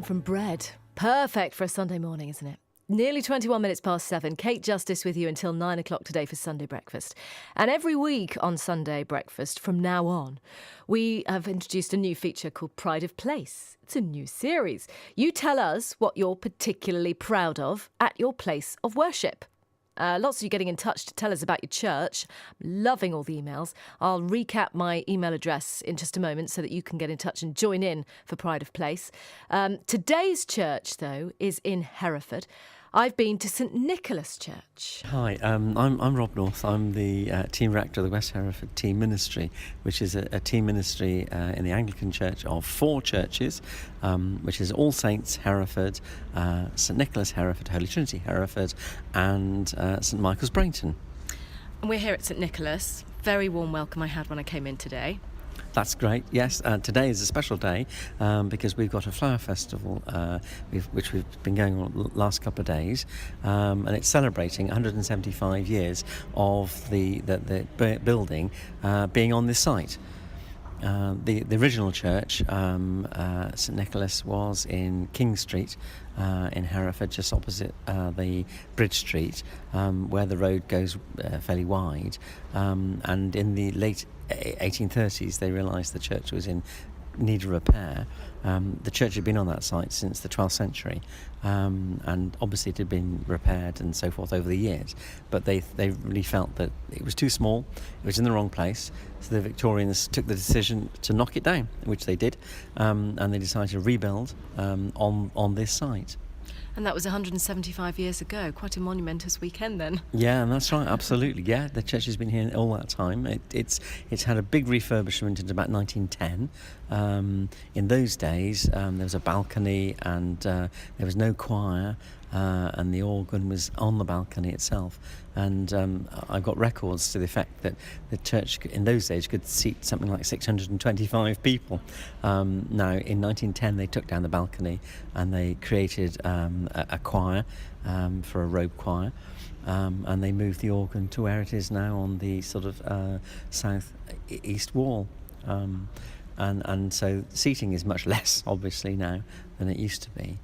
from bread. Perfect for a Sunday morning, isn't it? Nearly 21 minutes past 7. Kate Justice with you until 9 o'clock today for Sunday breakfast. And every week on Sunday breakfast from now on, we have introduced a new feature called Pride of Place. It's a new series. You tell us what you're particularly proud of at your place of worship. Lots of you getting in touch to tell us about your church. I'm loving all the emails. I'll recap my email address in just a moment so that you can get in touch and join in for Pride of Place. Today's church, though, is in Hereford. I've been to St Nicholas Church. Hi, I'm Rob North. I'm the team rector of the West Hereford Team Ministry, which is a team ministry in the Anglican Church of 4 churches, which is All Saints Hereford, St Nicholas Hereford, Holy Trinity Hereford, and St Michael's Brainton. And we're here at St Nicholas. Very warm welcome I had when I came in today. That's great, yes. Today is a special day because we've got a flower festival which we've been going on the last couple of days, and it's celebrating 175 years of the building being on this site. The original church, St Nicholas, was in King Street in Hereford, just opposite the Bridge Street, where the road goes fairly wide, and in the late 1830s they realised the church was in need of repair. The church had been on that site since the 12th century, and obviously it had been repaired and so forth over the years, but they really felt that it was too small, it was in the wrong place, so the Victorians took the decision to knock it down, which they did, and they decided to rebuild on this site. And that was 175 years ago. Quite a monumentous weekend then. Yeah, and that's right, absolutely. Yeah, the church has been here all that time. It's had a big refurbishment in about 1910. In those days, there was a balcony and there was no choir, and the organ was on the balcony itself. And I've got records to the effect that the church in those days could seat something like 625 people. Now, in 1910, they took down the balcony and they created a choir for a robe choir, and they moved the organ to where it is now on the sort of south east wall. And so seating is much less, obviously, now than it used to be.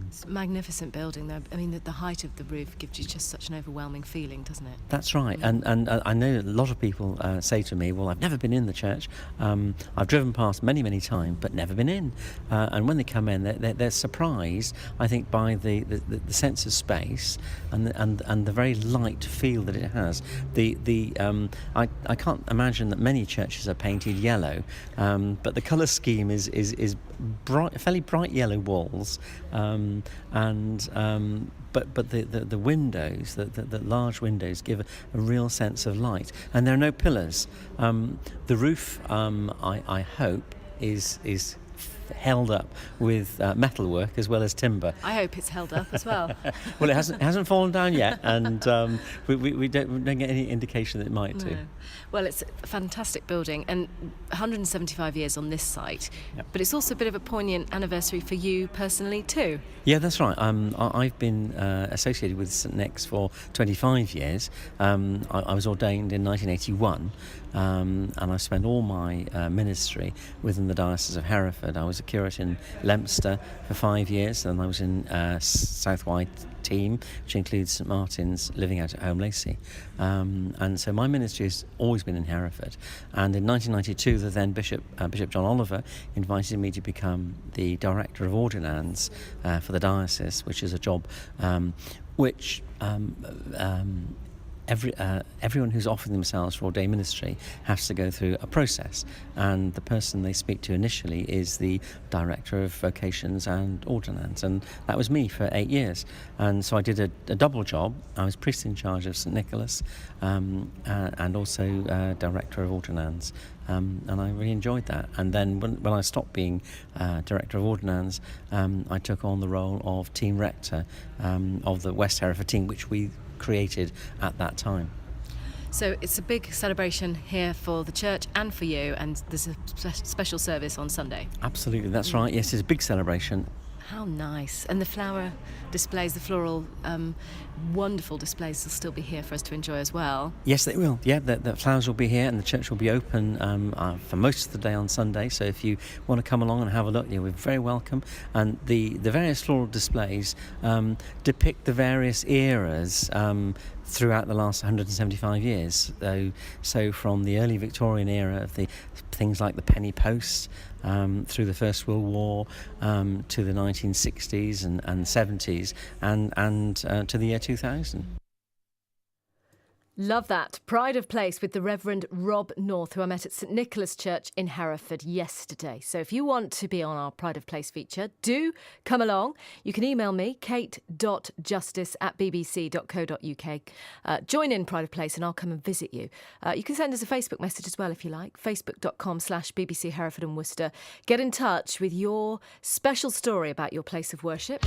It's a magnificent building, though. I mean, the height of the roof gives you just such an overwhelming feeling, doesn't it? That's right. And I know a lot of people say to me, well, I've never been in the church. I've driven past many times, but never been in. And when they come in, they're surprised, I think, by the sense of space and the very light feel that it has. I can't imagine that many churches are painted yellow, but the colour scheme is bright, fairly bright yellow walls. But the windows, the large windows, give a real sense of light, and there are no pillars. The roof, I hope, is held up with metalwork as well as timber. I hope it's held up as well. Well, it hasn't fallen down yet, and we don't get any indication that it might do. Well, it's a fantastic building, and 175 years on this site. Yep. But it's also a bit of a poignant anniversary for you personally too. Yeah, that's right. I've been associated with St Nick's for 25 years. I was ordained in 1981, and I've spent all my ministry within the Diocese of Hereford. I was a curate in Leominster for 5 years, and I was in South White team, which includes St Martin's living out at Home Lacey. And so my ministry has always been in Hereford. And in 1992, the then Bishop John Oliver invited me to become the Director of Ordinands for the diocese, which is a job which everyone who's offered themselves for ordained ministry has to go through a process, and the person they speak to initially is the Director of Vocations and Ordinance, and that was me for 8 years. And so I did a double job. I was priest in charge of St Nicholas, and also Director of Ordinance, and I really enjoyed that. And then when I stopped being Director of Ordinance, I took on the role of Team Rector of the West Hereford team, which we created at that time. So it's a big celebration here for the church and for you, and there's a special service on Sunday. Absolutely, that's right. Yes, it's a big celebration. How nice. And the flower displays, the floral wonderful displays will still be here for us to enjoy as well. Yes, they will. Yeah, the flowers will be here, and the church will be open for most of the day on Sunday. So if you want to come along and have a look, we're very welcome. And the various floral displays depict the various eras throughout the last 175 years. So from the early Victorian era of the things like the penny post, through the First World War, to the 1960s and 70s, and to the year 2000. Love that. Pride of Place with the Reverend Rob North, who I met at St Nicholas Church in Hereford yesterday. So if you want to be on our Pride of Place feature, do come along. You can email me, kate.justice@bbc.co.uk. Join in Pride of Place and I'll come and visit you. You can send us a Facebook message as well if you like, facebook.com/BBC Hereford and Worcester. Get in touch with your special story about your place of worship.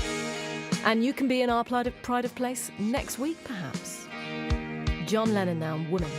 And you can be in our Pride of Place next week, perhaps. John Lennon now, Woman.